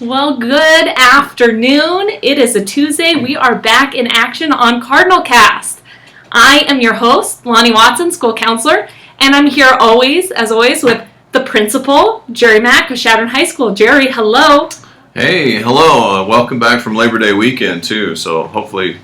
Well, good afternoon. It is a Tuesday. We are back in action on Cardinal Cast. I am your host, Loni Watson, school counselor, and I'm here as always, with the principal, Jerry Mack of Chadron High School. Jerry, hello. Hey, hello. Welcome back from Labor Day weekend, too. So hopefully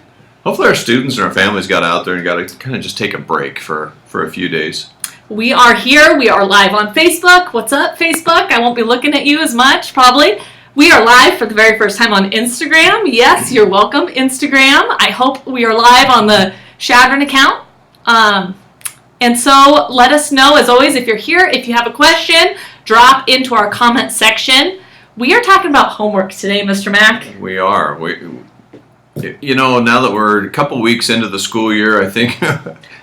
our students and our families got out there and got to kind of just take a break for a few days. We are here. We are live on Facebook. What's up, Facebook? I won't be looking at you as much, probably. We are live for the very first time on Instagram. Yes, you're welcome, Instagram. I hope we are live on the Chadron account. And so let us know, as always, if you're here, if you have a question, drop into our comment section. We are talking about homework today, Mr. Mack. We are. Now that we're a couple weeks into the school year, I think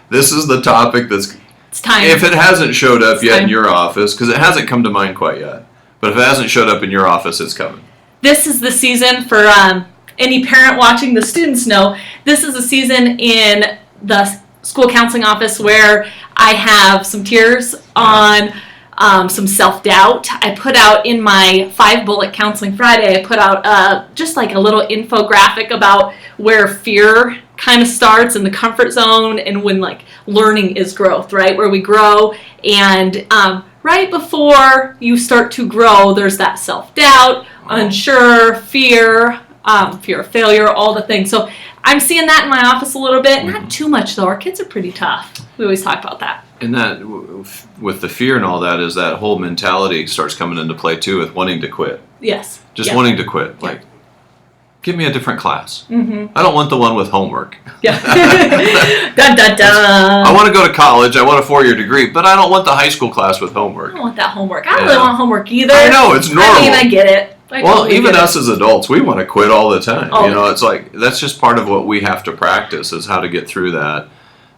this is the topic that's... It's time. If it hasn't showed up yet in your office, because it hasn't come to mind quite yet, but if it hasn't showed up in your office, it's coming. This is the season for any parent watching. The students know this is the season in the school counseling office where I have some tears on some self-doubt. I put out in my 5-bullet counseling Friday, I put out just like a little infographic about where fear kind of starts in the comfort zone and when like learning is growth, right? Where we grow and right before you start to grow, there's that self-doubt, unsure, fear of failure, all the things. So I'm seeing that in my office a little bit. Not too much, though. Our kids are pretty tough. We always talk about that. And that, with the fear and all that, is that whole mentality starts coming into play, too, with wanting to quit. Yes. Just wanting to quit. Like, give me a different class. Mm-hmm. I don't want the one with homework. Yeah. Dun, dun, dun. I want to go to college. I want a 4-year degree, but I don't want the high school class with homework. I don't want that homework. I don't really want homework either. I know, it's normal. I mean, I get it. Even us as adults, we want to quit all the time. It's like that's just part of what we have to practice is how to get through that.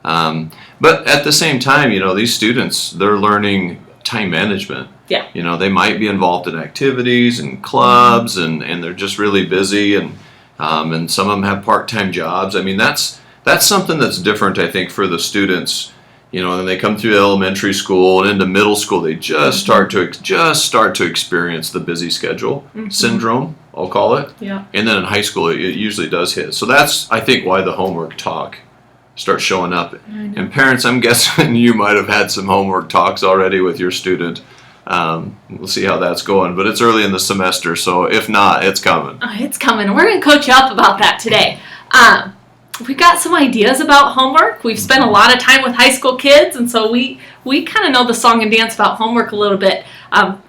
But at the same time, these students, they're learning time management. Yeah. They might be involved in activities and clubs, and they're just really busy, and some of them have part-time jobs. I mean, that's something that's different, I think, for the students. And they come through elementary school and into middle school, they just start to experience the busy schedule syndrome, I'll call it. Yeah. And then in high school, it usually does hit. So that's, I think, why the homework talk starts showing up. And parents, I'm guessing you might have had some homework talks already with your student. We'll see how that's going, but it's early in the semester, so if not, it's coming. It's coming. We're going to coach you up about that today. We've got some ideas about homework. We've spent a lot of time with high school kids, and so we kind of know the song and dance about homework a little bit.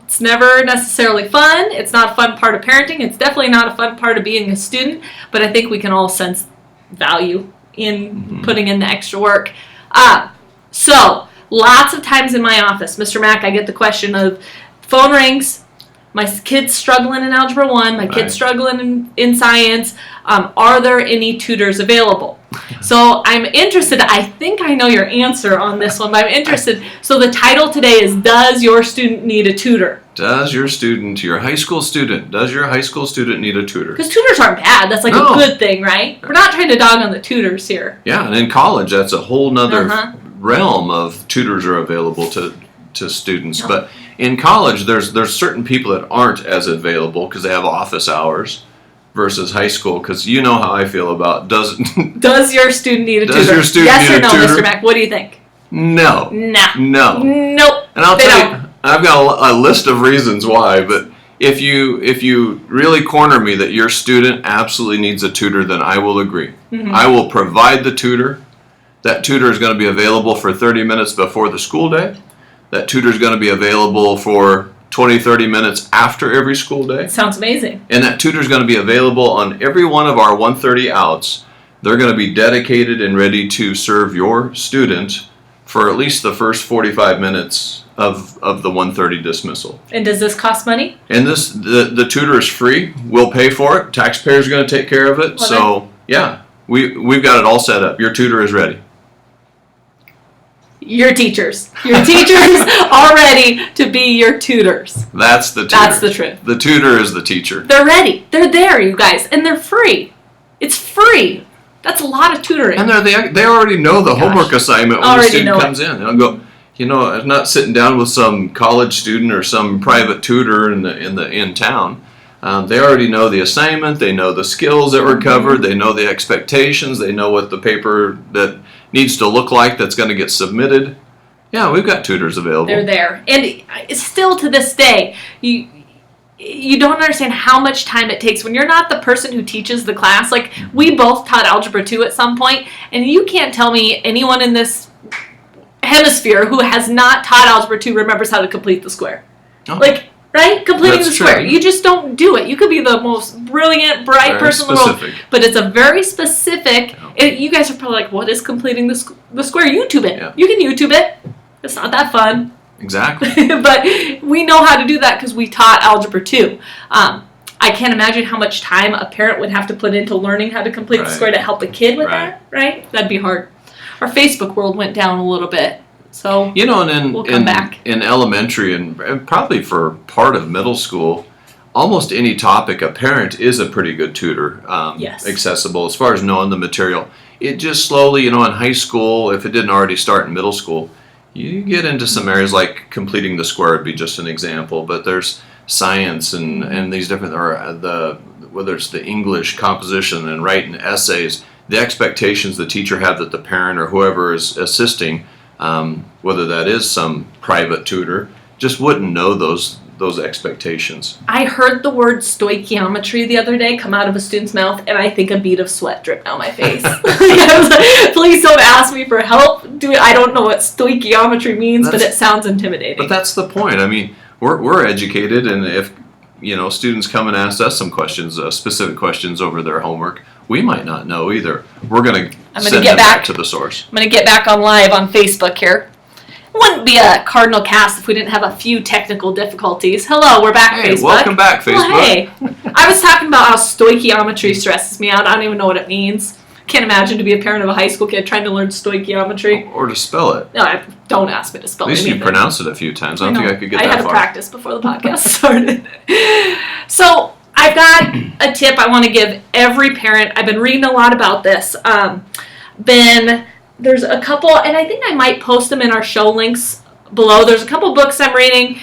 It's never necessarily fun. It's not a fun part of parenting. It's definitely not a fun part of being a student, but I think we can all sense value in putting in the extra work. So lots of times in my office, Mr. Mack, I get the question of phone rings, my kid's struggling in Algebra 1, my kid's struggling in science, are there any tutors available? So I'm interested, I think I know your answer on this one, but I'm interested. So the title today is, does your student need a tutor? Does your high school student need a tutor? Because tutors aren't bad, that's like a good thing, right? We're not trying to dog on the tutors here. Yeah, and in college, that's a whole nother realm of tutors are available to students. But in college, there's certain people that aren't as available because they have office hours versus high school. Because you know how I feel about does your student need a tutor? Does your student need a tutor? Yes or no, Mr. Mack? What do you think? No. Nah. No. Nope. And I'll tell you, I've got a list of reasons why. But if you really corner me that your student absolutely needs a tutor, then I will agree. I will provide the tutor. That tutor is going to be available for 30 minutes before the school day. That tutor is going to be available for 20, 30 minutes after every school day. Sounds amazing. And that tutor is going to be available on every one of our 1:30 outs. They're going to be dedicated and ready to serve your student for at least the first 45 minutes of the 1:30 dismissal. And does this cost money? And the tutor is free. We'll pay for it. Taxpayers are going to take care of it. So, yeah, we've got it all set up. Your tutor is ready. Your teachers are ready to be your tutors. That's the tutor. That's the truth. The tutor is the teacher. They're ready. They're there, you guys, and they're free. It's free. That's a lot of tutoring. And they already know the homework assignment when the student comes in. They'll go, I'm not sitting down with some college student or some private tutor in town. They already know the assignment, they know the skills that were covered, they know the expectations, they know what the paper that needs to look like that's going to get submitted. Yeah, we've got tutors available. They're there. And still to this day, you don't understand how much time it takes when you're not the person who teaches the class. Like, we both taught Algebra 2 at some point, and you can't tell me anyone in this hemisphere who has not taught Algebra 2 remembers how to complete the square. Oh. Like, right? Completing That's the square. true. You just don't do it. You could be the most brilliant, bright Very person in the world, specific. but it's a very specific. You guys are probably like, what is completing the square? YouTube it. Yeah. You can YouTube it. It's not that fun. Exactly. But we know how to do that because we taught Algebra 2. I can't imagine how much time a parent would have to put into learning how to complete the Right. square to help a kid with Right. that, right? That'd be hard. Our Facebook world went down a little bit. So You know, and We'll come back. in elementary and probably for part of middle school, almost any topic, a parent is a pretty good tutor. Yes. Accessible as far as knowing the material. It just slowly, in high school, if it didn't already start in middle school, you get into some areas like completing the square would be just an example, but there's science and these different, whether it's the English composition and writing essays, the expectations the teacher have that the parent or whoever is assisting, whether that is some private tutor, just wouldn't know those expectations. I heard the word stoichiometry the other day come out of a student's mouth, and I think a bead of sweat dripped down my face. I was like, please don't ask me for help. I don't know what stoichiometry means, but it sounds intimidating. But that's the point. I mean, we're educated, and if students come and ask us some questions, specific questions over their homework, we might not know either. We're going to send them back to the source. I'm going to get back on live on Facebook here. It wouldn't be a Cardinal Cast if we didn't have a few technical difficulties. Hello, we're back, Hey, Facebook. welcome back, Facebook. Well, hey, I was talking about how stoichiometry stresses me out. I don't even know what it means. Can't imagine to be a parent of a high school kid trying to learn stoichiometry. Or to spell it. No, don't ask me to spell At least anything. you pronounced it a few times. I don't think I could get I that had far. to practice before the podcast started. So I've got a tip I want to give every parent. I've been reading a lot about this. There's a couple, and I think I might post them in our show links below. There's a couple books I'm reading.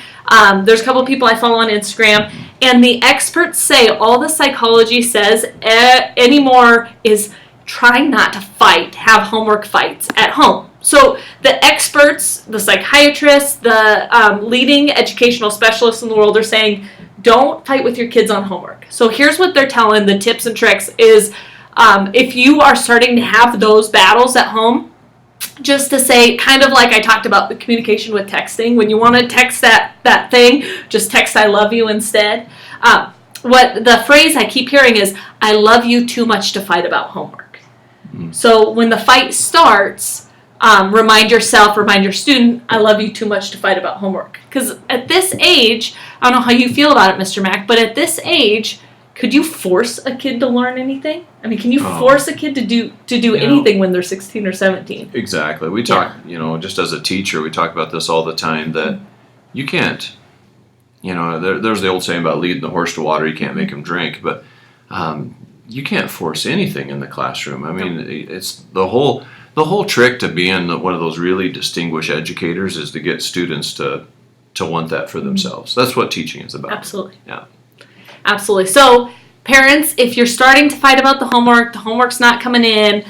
There's a couple people I follow on Instagram, and the experts say all the psychology says anymore is trying not to have homework fights at home. So the experts, the psychiatrists, the leading educational specialists in the world are saying, don't fight with your kids on homework. So here's what they're telling, the tips and tricks is, if you are starting to have those battles at home, just to say, kind of like I talked about the communication with texting, when you want to text that thing, just text I love you instead. What the phrase I keep hearing is, I love you too much to fight about homework. So when the fight starts, remind yourself, remind your student, I love you too much to fight about homework. Because at this age, I don't know how you feel about it, Mr. Mack, but at this age, could you force a kid to learn anything? I mean, can you force a kid to do anything when they're 16 or 17? Exactly. We talk, just as a teacher, we talk about this all the time, that you can't, there's the old saying about leading the horse to water, you can't make him drink, but you can't force anything in the classroom. I mean, it's the whole trick to being one of those really distinguished educators is to get students to want that for themselves. That's what teaching is about. Absolutely. Yeah. Absolutely. So, parents, if you're starting to fight about the homework's not coming in,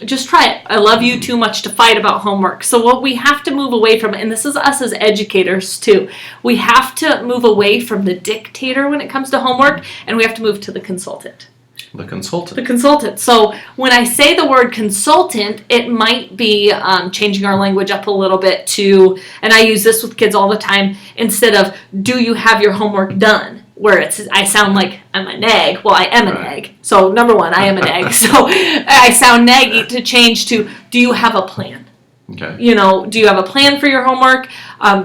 just try it. I love you too much to fight about homework. So what we have to move away from, and this is us as educators too, we have to move away from the dictator when it comes to homework, and we have to move to the consultant. The consultant. The consultant. So when I say the word consultant, it might be changing our language up a little bit to, and I use this with kids all the time, instead of, do you have your homework done? Where I sound like I'm a nag. Well, I am a nag. So number one, I am a nag. So I sound naggy, to change to, do you have a plan? Okay. Do you have a plan for your homework?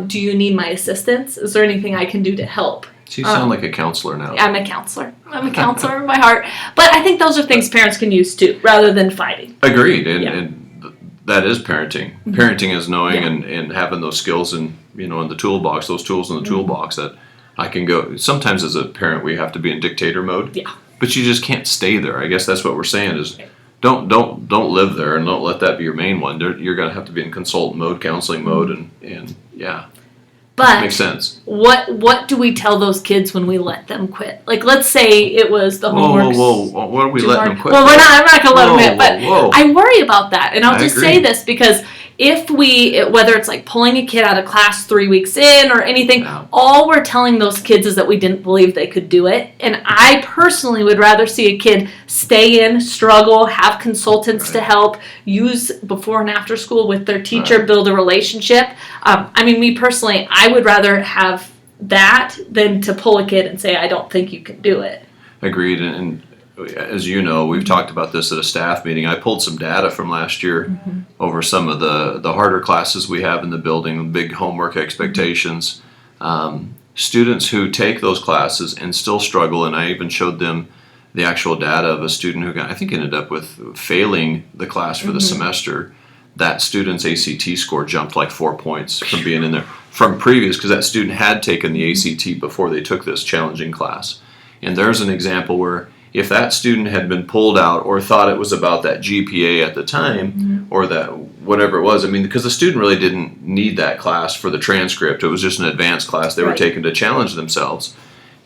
Do you need my assistance? Is there anything I can do to help? So you sound like a counselor now. I'm a counselor. I'm a counselor in my heart. But I think those are things parents can use too, rather than fighting. Agreed. And that is parenting. Parenting is knowing and having those skills in the toolbox, those tools in the toolbox that I can go. Sometimes as a parent we have to be in dictator mode. Yeah. But you just can't stay there. I guess that's what we're saying is don't live there and don't let that be your main one. You're going to have to be in consultant mode, counseling mode, and yeah. But makes sense. What do we tell those kids when we let them quit? Like, let's say it was the homework. Whoa! What are we letting them quit? Well, I'm not going to let them quit, but whoa. I worry about that, and I'll just agree. say this because if whether it's like pulling a kid out of class 3 weeks in or anything, all we're telling those kids is that we didn't believe they could do it. And I personally would rather see a kid stay in, struggle, have consultants to help, use before and after school with their teacher, build a relationship. Me personally, I would rather have that than to pull a kid and say, I don't think you can do it. Agreed. And as you know, we've talked about this at a staff meeting. I pulled some data from last year over some of the harder classes we have in the building, big homework expectations. Students who take those classes and still struggle, and I even showed them the actual data of a student who I think ended up with failing the class for the semester. That student's ACT score jumped like 4 points from being in there from previous, because that student had taken the ACT before they took this challenging class. And there's an example where if that student had been pulled out or thought it was about that GPA at the time or that whatever it was, because the student really didn't need that class for the transcript. It was just an advanced class they were taking to challenge themselves.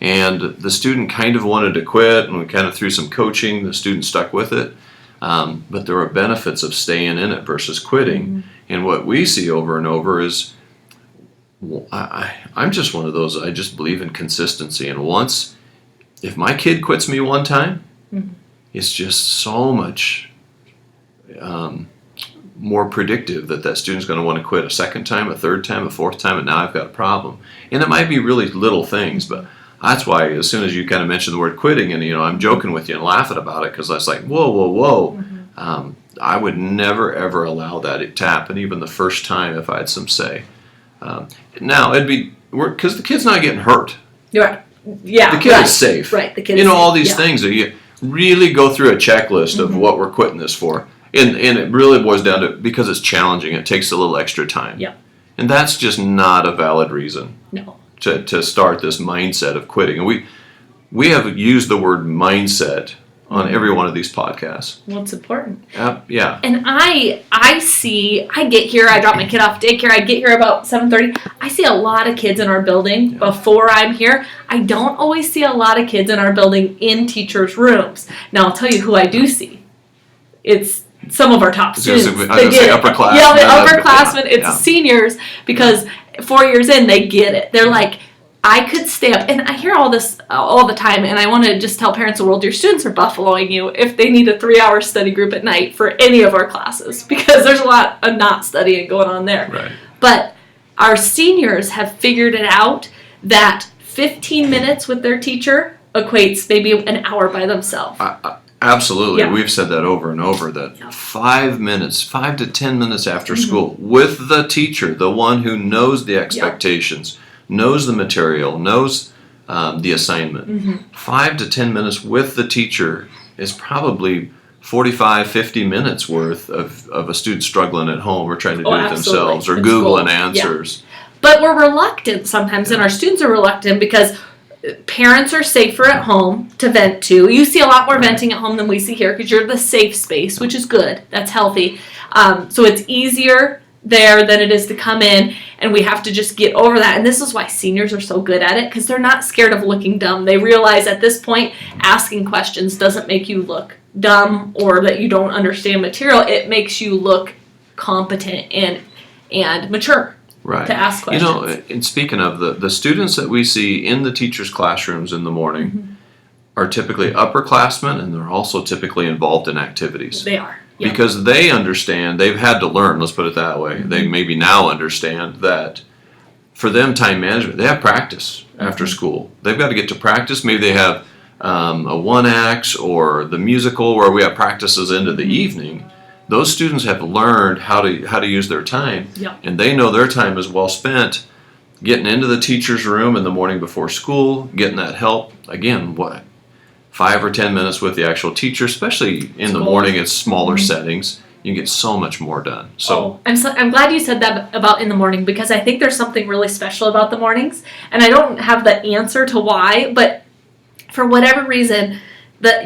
And the student kind of wanted to quit, and we kind of through some coaching, the student stuck with it. But there are benefits of staying in it versus quitting. And what we see over and over is, I'm just one of those, I just believe in consistency. And if my kid quits me one time, it's just so much more predictive that student's going to want to quit a second time, a third time, a fourth time, and now I've got a problem. And it might be really little things, but that's why as soon as you kind of mention the word quitting, and I'm joking with you and laughing about it, because that's like, whoa. I would never, ever allow that to happen, even the first time if I had some say. Now, it'd be, because the kid's not getting hurt. You're right. Yeah, the kid is safe. Right, the kid is safe. All these things that you really go through a checklist of what we're quitting this for. And it really boils down to, because it's challenging, it takes a little extra time. Yeah. And that's just not a valid reason to start this mindset of quitting. And we have used the word mindset on every one of these podcasts. Well, it's important. Yeah. And I get here, I drop my kid off daycare, I get here about 7:30. I see a lot of kids in our building before I'm here. I don't always see a lot of kids in our building in teachers' rooms. Now, I'll tell you who I do see. It's some of our top students. I was going to say upperclassmen. Yeah, the upperclassmen. It's seniors, because 4 years in, they get it. They're like, I could stay up, and I hear all this all the time, and I want to just tell parents of the world, your students are buffaloing you if they need a 3-hour study group at night for any of our classes, because there's a lot of not studying going on there. Right. But our seniors have figured it out that 15 minutes with their teacher equates maybe an hour by themselves. Absolutely. Yeah. We've said that over and over, that 5 to 10 minutes after school with the teacher, the one who knows the expectations, knows the material, knows the assignment. 5 to 10 minutes with the teacher is probably 45-50 minutes worth of a student struggling at home or trying to do it themselves or Googling answers. But we're reluctant sometimes, and our students are reluctant because parents are safer at home to vent to. You see a lot more venting at home than we see here because you're the safe space, which is good. That's healthy. So it's easier there than it is to come in, and we have to just get over that. And this is why seniors are so good at it, because they're not scared of looking dumb. They realize at this point, asking questions doesn't make you look dumb or that you don't understand material. It makes you look competent and mature. Right. To ask questions. And speaking of the students that we see in the teachers' classrooms in the morning are typically upperclassmen, and they're also typically involved in activities. They are. Yep. Because they understand, they've had to learn, let's put it that way. They maybe now understand that for them, time management, they have practice after school. They've got to get to practice. Maybe they have a one-act or the musical where we have practices into the evening. Those students have learned how to use their time, and they know their time is well spent getting into the teacher's room in the morning before school, getting that help. Again, 5 or 10 minutes with the actual teacher, especially in the morning, it's smaller settings. You can get so much more done. So I'm glad you said that about in the morning, because I think there's something really special about the mornings, and I don't have the answer to why, but for whatever reason,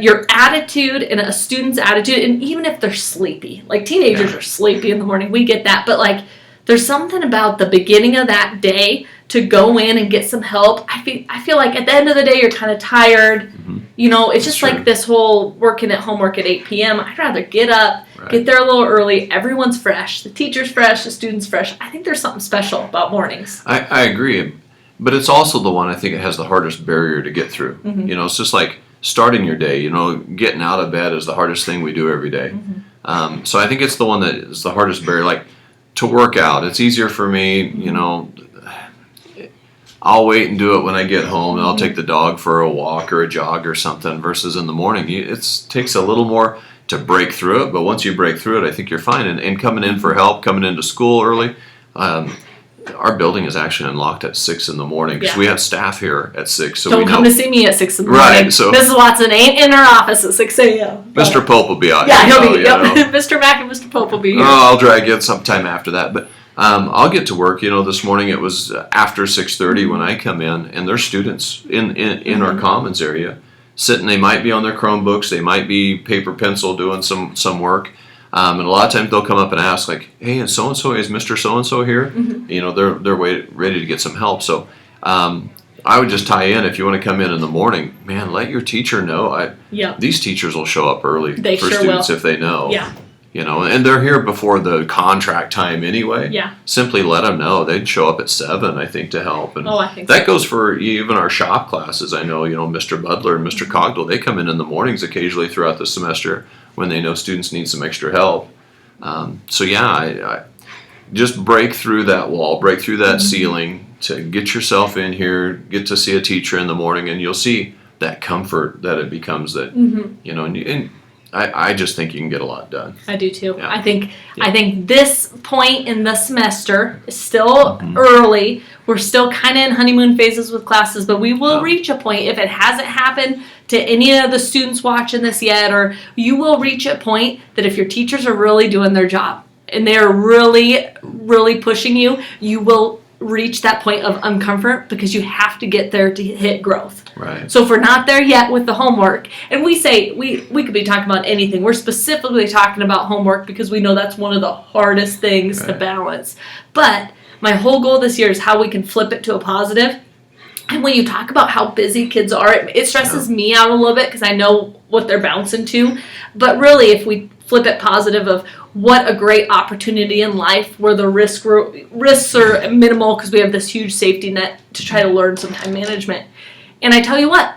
your attitude and a student's attitude, and even if they're sleepy, like teenagers are sleepy in the morning, we get that, but like there's something about the beginning of that day to go in and get some help. I feel like at the end of the day, you're kind of tired. Mm-hmm. You know, it's That's just like this whole working at homework at 8 p.m. I'd rather get up, get there a little early. Everyone's fresh. The teacher's fresh. The student's fresh. I think there's something special about mornings. I agree. But it's also the one I think it has the hardest barrier to get through. Mm-hmm. You know, it's just like starting your day. You know, getting out of bed is the hardest thing we do every day. Mm-hmm. So I think it's the one that is the hardest barrier. Like to work out, it's easier for me. You know, I'll wait and do it when I get home, and I'll take the dog for a walk or a jog or something. Versus in the morning, it takes a little more to break through it. But once you break through it, I think you're fine. And coming in for help, coming into school early. Our building is actually unlocked at 6 in the morning because we have staff here at 6. So don't come to see me at 6 in the morning. Right, so Mrs. Watson ain't in her office at 6 a.m. Mr. Pope will be out. Yeah, here, he'll be. you know. Mr. Mack and Mr. Pope will be here. Oh, I'll drag in sometime after that. But I'll get to work. You know, this morning it was after 6:30 when I come in, and there's students in our commons area sitting. They might be on their Chromebooks. They might be paper pencil doing some work. And a lot of times they'll come up and ask, like, "Hey, is Mr. So-and-so here?" Mm-hmm. You know, they're ready to get some help. So I would just tie in, if you want to come in the morning, man, let your teacher know. These teachers will show up early for students if they know. Yeah. You know, and they're here before the contract time anyway. Yeah. Simply let them know. They'd show up at 7, I think, to help. And I think that goes for even our shop classes. I know, you know, Mr. Butler and Mr. Cogdell, they come in the mornings occasionally throughout the semester when they know students need some extra help. I just break through that wall, break through that ceiling to get yourself in here, get to see a teacher in the morning, and you'll see that comfort that it becomes that, you know, and I just think you can get a lot done. I do too. Yeah. I think this point in the semester is still early. We're still kind of in honeymoon phases with classes, but we will reach a point, if it hasn't happened to any of the students watching this yet, or you will reach a point that if your teachers are really doing their job and they're really, really pushing you, you will reach that point of uncomfort because you have to get there to hit growth. Right. So if we're not there yet with the homework, and we say we could be talking about anything, we're specifically talking about homework because we know that's one of the hardest things to balance. But my whole goal this year is how we can flip it to a positive. And when you talk about how busy kids are, it stresses me out a little bit because I know what they're bouncing to. But really, if we flip it positive of what a great opportunity in life where the risks are minimal because we have this huge safety net to try to learn some time management. And I tell you what,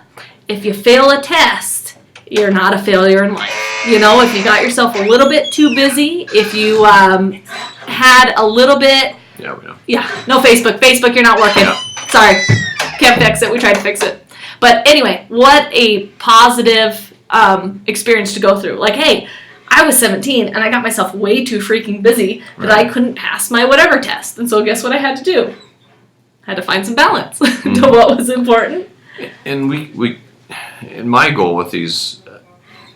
if you fail a test, you're not a failure in life. You know, if you got yourself a little bit too busy, if you had a little bit... Yeah, we know. Yeah, no Facebook. Facebook, you're not working. Yeah. Sorry. Can't fix it. We tried to fix it. But anyway, what a positive experience to go through. Like, hey, I was 17 and I got myself way too freaking busy that I couldn't pass my whatever test. And so guess what I had to do? I had to find some balance to what was important. And and my goal with these,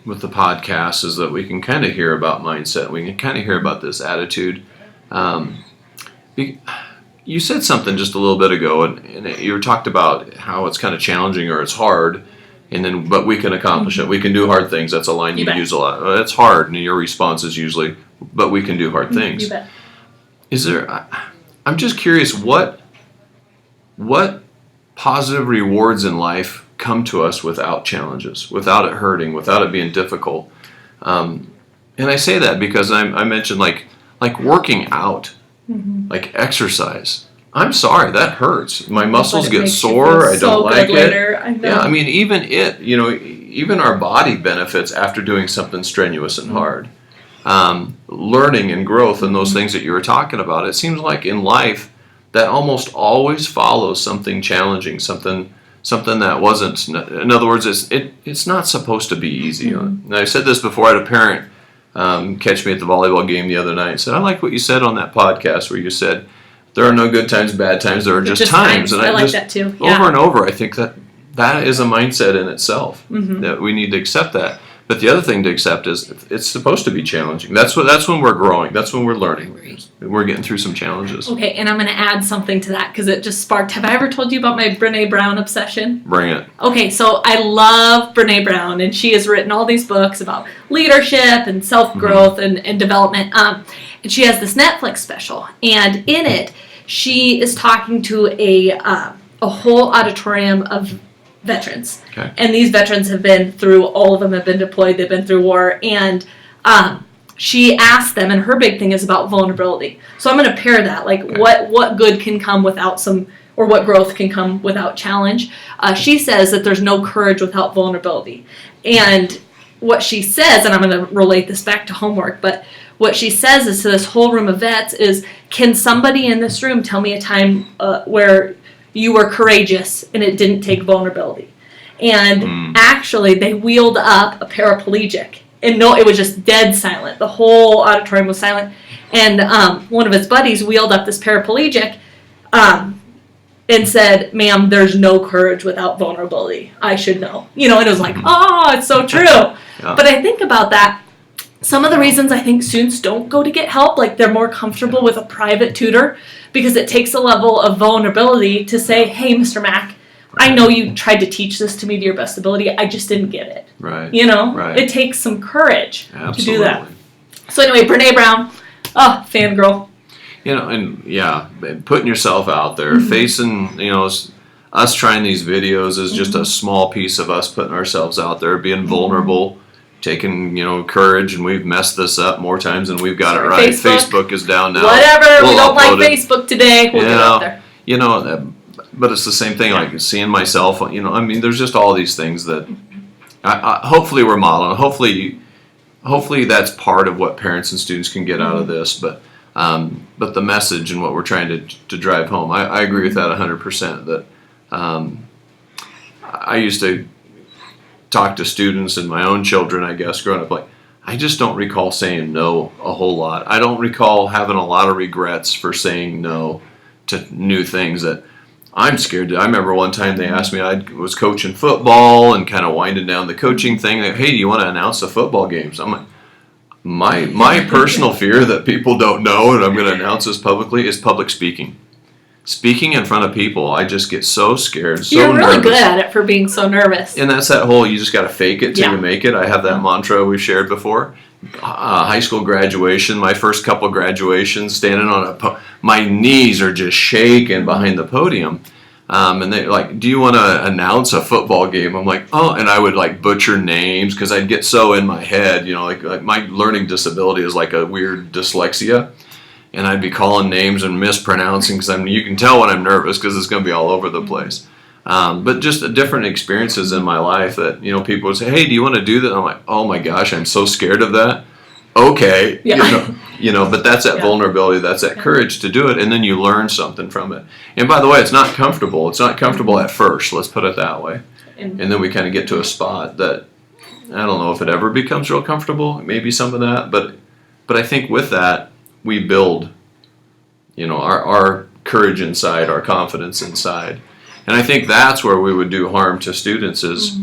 with the podcast is that we can kind of hear about mindset. We can kind of hear about this attitude. You said something just a little bit ago, and you talked about how it's kind of challenging or it's hard, but we can accomplish it. We can do hard things. That's a line you use a lot. It's hard, and your response is usually, but we can do hard things. You bet. I'm just curious, what positive rewards in life come to us without challenges, without it hurting, without it being difficult? And I say that because I mentioned like working out. Like exercise. I'm sorry, that hurts. My muscles get sore. I don't like it. Yeah, I mean, even our body benefits after doing something strenuous and hard. Learning and growth and those things that you were talking about. It seems like in life that almost always follows something challenging, something that wasn't. In other words, it's not supposed to be easy. And I said this before. I had a parent catch me at the volleyball game the other night and said, I like what you said on that podcast where you said there are no good times, bad times, there are just times. And I like that too. Yeah. Over and over, I think that is a mindset in itself, that we need to accept that. But the other thing to accept is it's supposed to be challenging. That's when we're growing. That's when we're learning. We're getting through some challenges. Okay, and I'm going to add something to that because it just sparked. Have I ever told you about my Brene Brown obsession? Bring it. Okay, so I love Brene Brown, and she has written all these books about leadership and self-growth and development. And she has this Netflix special, and in it, she is talking to a whole auditorium of veterans. Okay. And these veterans have been through, all of them have been deployed, they've been through war, and she asked them, and her big thing is about vulnerability. So I'm going to pair that, like what good can come without some, or what growth can come without challenge. She says that there's no courage without vulnerability. And what she says, and I'm going to relate this back to homework, but what she says is to this whole room of vets is, can somebody in this room tell me a time where you were courageous and it didn't take vulnerability? And actually, they wheeled up a paraplegic. And no, it was just dead silent. The whole auditorium was silent. And one of his buddies wheeled up this paraplegic and said, ma'am, there's no courage without vulnerability. I should know. And it was like, oh, it's so true. Yeah. But I think about that. Some of the reasons I think students don't go to get help, like they're more comfortable with a private tutor because it takes a level of vulnerability to say, hey, Mr. Mack, I know you tried to teach this to me to your best ability. I just didn't get it. Right. Right. It takes some courage to do that. So anyway, Brene Brown, fangirl. And putting yourself out there, facing, us trying these videos is just a small piece of us putting ourselves out there, being vulnerable, taking, courage, and we've messed this up more times than we've got it right. Facebook is down now. Whatever, we don't like Facebook today, we'll get out there. But it's the same thing, like seeing myself, there's just all these things that hopefully we're modeling. Hopefully that's part of what parents and students can get out of this, but the message and what we're trying to drive home, I agree with that 100%. That I used to talk to students and my own children, I guess, growing up, like, I just don't recall saying no a whole lot. I don't recall having a lot of regrets for saying no to new things that I'm scared to. I remember one time they asked me, I was coaching football and kind of winding down the coaching thing. Like, hey, do you want to announce the football games? I'm like, my personal fear that people don't know and I'm going to announce this publicly is public speaking. Speaking in front of people, I just get so scared, so You're really nervous. good at it for being so nervous. And that's that whole, you just got to fake it till you make it. I have that mantra we shared before. High school graduation, my first couple graduations, standing on my knees are just shaking behind the podium. And they're like, do you want to announce a football game? I'm like, oh, and I would like butcher names because I'd get so in my head, like my learning disability is like a weird dyslexia. And I'd be calling names and mispronouncing because you can tell when I'm nervous because it's going to be all over the place. But just different experiences in my life that, people would say, hey, do you want to do that? I'm like, oh my gosh, I'm so scared of that. Okay. Yeah. But that's that vulnerability, that's that courage to do it. And then you learn something from it. And by the way, it's not comfortable. It's not comfortable at first. Let's put it that way. And then we kind of get to a spot that, I don't know if it ever becomes real comfortable, maybe some of that. But I think with that, we build, our courage inside, our confidence inside. And I think that's where we would do harm to students is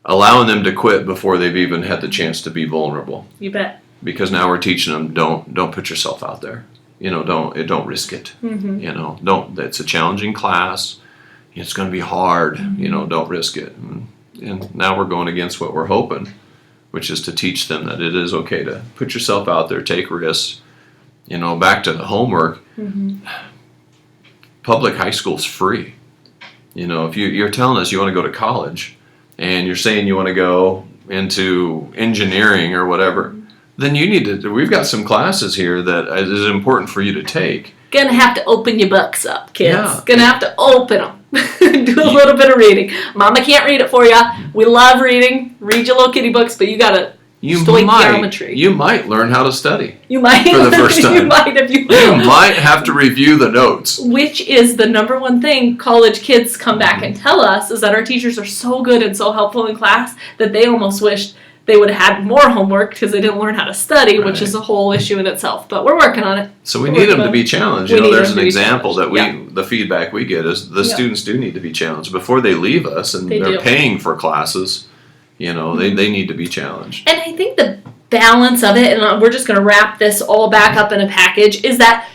allowing them to quit before they've even had the chance to be vulnerable. You bet. Because now we're teaching them, don't put yourself out there. Don't risk it. Don't. It's a challenging class. It's going to be hard. Don't risk it. And now we're going against what we're hoping, which is to teach them that it is okay to put yourself out there, take risks. Back to the homework, public high school's free. If you're telling us you want to go to college and you're saying you want to go into engineering or whatever, then you need to, we've got some classes here that is important for you to take. Gonna have to open your books up, kids. Yeah. Gonna have to open them. Do a little bit of reading. Mama can't read it for you. We love reading. Read your little kitty books, but you gotta stoichiometry. You might learn how to study. You might. For the first time. You might if you might have to review the notes. Which is the number one thing college kids come back and tell us is that our teachers are so good and so helpful in class that they almost wished they would have had more homework because they didn't learn how to study, which is a whole issue in itself. But we're working on it. So we need them to be challenged. There's an example that the feedback we get is the students do need to be challenged before they leave us, and they're paying for classes. they need to be challenged. And I think the balance of it, and we're just going to wrap this all back up in a package, is that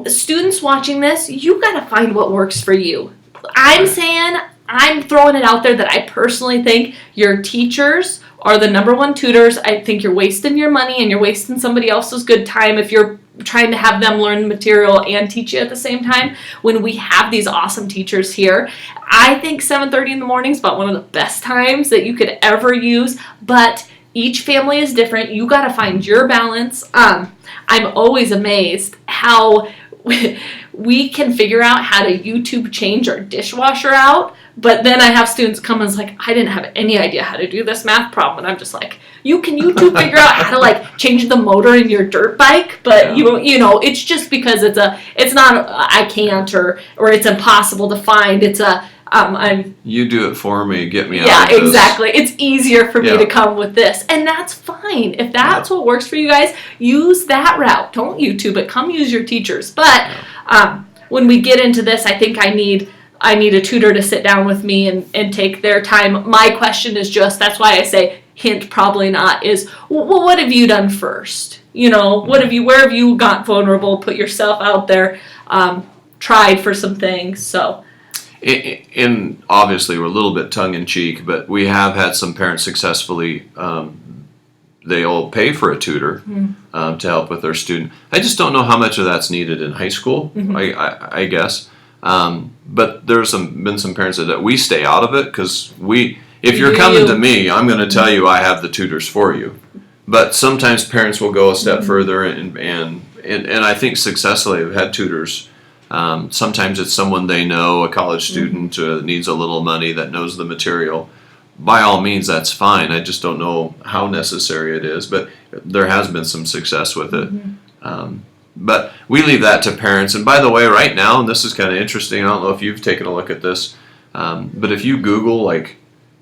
students watching this, you got to find what works for you. I'm throwing it out there that I personally think your teachers are the number one tutors. I think you're wasting your money and you're wasting somebody else's good time if you're trying to have them learn the material and teach you at the same time when we have these awesome teachers here. I think 7:30 in the morning is about one of the best times that you could ever use, but each family is different. You got to find your balance. I'm always amazed how we can figure out how to YouTube change our dishwasher out, but then I have students come and it's like, I didn't have any idea how to do this math problem, and I'm just like, you can YouTube figure out how to change the motor in your dirt bike, but it's just because it's not I can't or it's impossible to find. It's you do it for me, get me out of this. Yeah, exactly. exactly. It's easier for me to come with this, and that's fine. If that's what works for you guys, use that route. Don't YouTube it. Come use your teachers. But when we get into this, I think I need a tutor to sit down with me and take their time. My question is that's why I say hint probably not, is, well, what have you done first? Where have you got vulnerable, put yourself out there, tried for some things, so. And obviously we're a little bit tongue-in-cheek, but we have had some parents successfully, they'll pay for a tutor to help with their student. I just don't know how much of that's needed in high school, I guess. But there's been some parents that we stay out of it because if you're coming to me, I'm going to tell you I have the tutors for you. But sometimes parents will go a step further and I think successfully have had tutors. Sometimes it's someone they know, a college student needs a little money that knows the material. By all means, that's fine. I just don't know how necessary it is, but there has been some success with it. But we leave that to parents. And by the way, right now, and this is kind of interesting, I don't know if you've taken a look at this, but if you Google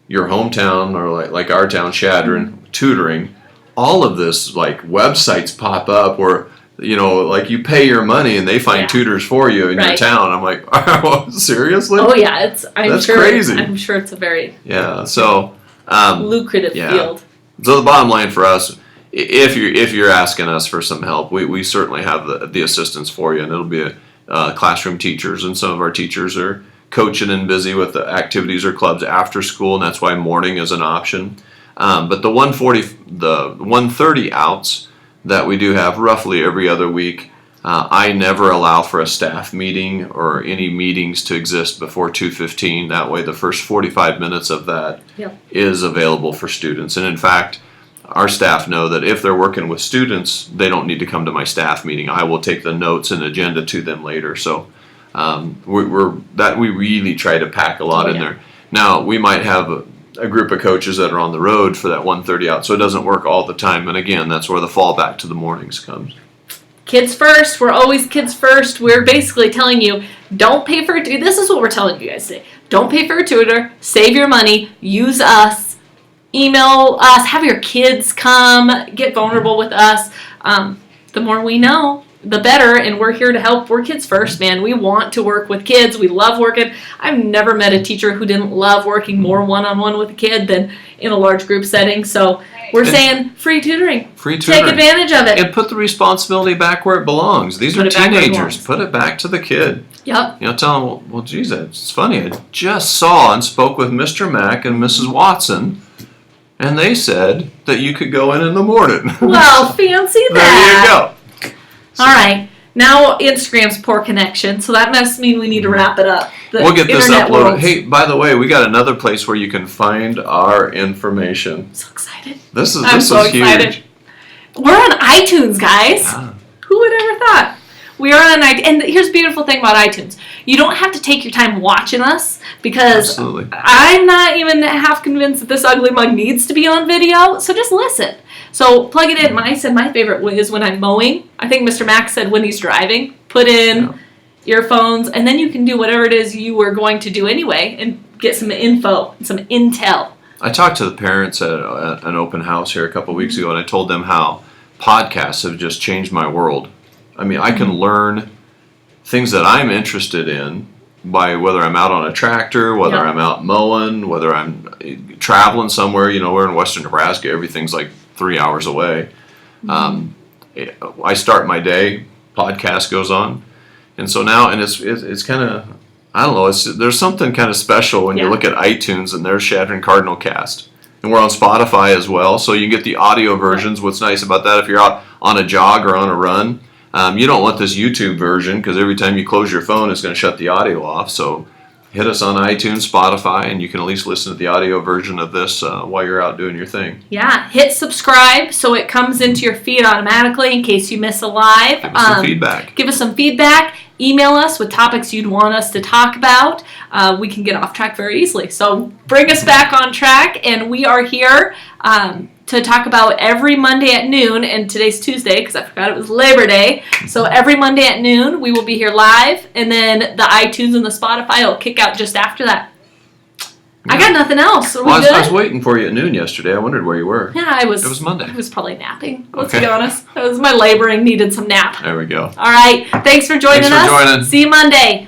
your hometown or like our town, Chadron, tutoring, all of this websites pop up where you pay your money and they find tutors for you in your town. I'm like, oh, seriously? Oh yeah, that's crazy. I'm sure it's a very lucrative field. So the bottom line for us, if you're asking us for some help, we certainly have the assistance for you, and it'll be classroom teachers, and some of our teachers are coaching and busy with the activities or clubs after school, and that's why morning is an option. But the 1:30 outs that we do have roughly every other week, I never allow for a staff meeting or any meetings to exist before 2:15. That way the first 45 minutes of that is available for students. And in fact, our staff know that if they're working with students, they don't need to come to my staff meeting. I will take the notes and agenda to them later. So we really try to pack a lot in there. Now, we might have a group of coaches that are on the road for that 1:30 out, so it doesn't work all the time. And again, that's where the fallback to the mornings comes. Kids first. We're always kids first. We're basically telling you, don't pay for a tutor. This is what we're telling you guys today. Don't pay for a tutor. Save your money. Use us. Email us. Have your kids come. Get vulnerable with us. The more we know, the better, and we're here to help. We're kids first, man. We want to work with kids. We love working. I've never met a teacher who didn't love working more one-on-one with a kid than in a large group setting. So we're saying free tutoring. Free tutoring. Take advantage of it. And put the responsibility back where it belongs. These are teenagers. Put it back to the kid. Yep. Tell them, well, geez, it's funny. I just saw and spoke with Mr. Mack and Mrs. Watson, and they said that you could go in the morning. Well, fancy that. There you go. All right. Now Instagram's poor connection, so that must mean we need to wrap it up. We'll get this uploaded. Hey, by the way, we got another place where you can find our information. I'm so excited. This is excited. Huge. We're on iTunes, guys. Yeah. Who would ever thought? We are on iTunes. And here's the beautiful thing about iTunes. You don't have to take your time watching us, because I'm not even half convinced that this ugly mug needs to be on video, so just listen. So plug it in. I said my favorite is when I'm mowing. I think Mr. Mack said when he's driving. Put in earphones, and then you can do whatever it is you were going to do anyway and get some info, some intel. I talked to the parents at an open house here a couple of weeks ago, and I told them how podcasts have just changed my world. I mean, I can learn things that I'm interested in by whether I'm out on a tractor, whether Yep. I'm out mowing, whether I'm traveling somewhere. You know, we're in western Nebraska. Everything's like 3 hours away. I start my day. Podcast goes on, and so now, and it's kind of, I don't know. There's something kind of special when you Yeah. look at iTunes and there's Chadron Cardinal Cast, and we're on Spotify as well. So you can get the audio versions. What's nice about that, if you're out on a jog or on a run, you don't want this YouTube version because every time you close your phone, it's going to shut the audio off. So hit us on iTunes, Spotify, and you can at least listen to the audio version of this while you're out doing your thing. Yeah, hit subscribe so it comes into your feed automatically in case you miss a live. Give us some feedback. Give us some feedback. Email us with topics you'd want us to talk about. We can get off track very easily. So bring us back on track, and we are here to talk about every Monday at noon, and today's Tuesday because I forgot it was Labor Day. So every Monday at noon, we will be here live, and then the iTunes and the Spotify will kick out just after that. I got nothing else. Are we good? I was waiting for you at noon yesterday. I wondered where you were. Yeah, It was Monday. I was probably napping. Let's Okay. be honest. That was my laboring, needed some nap. There we go. All right. Thanks for joining us. Thanks for joining. See you Monday.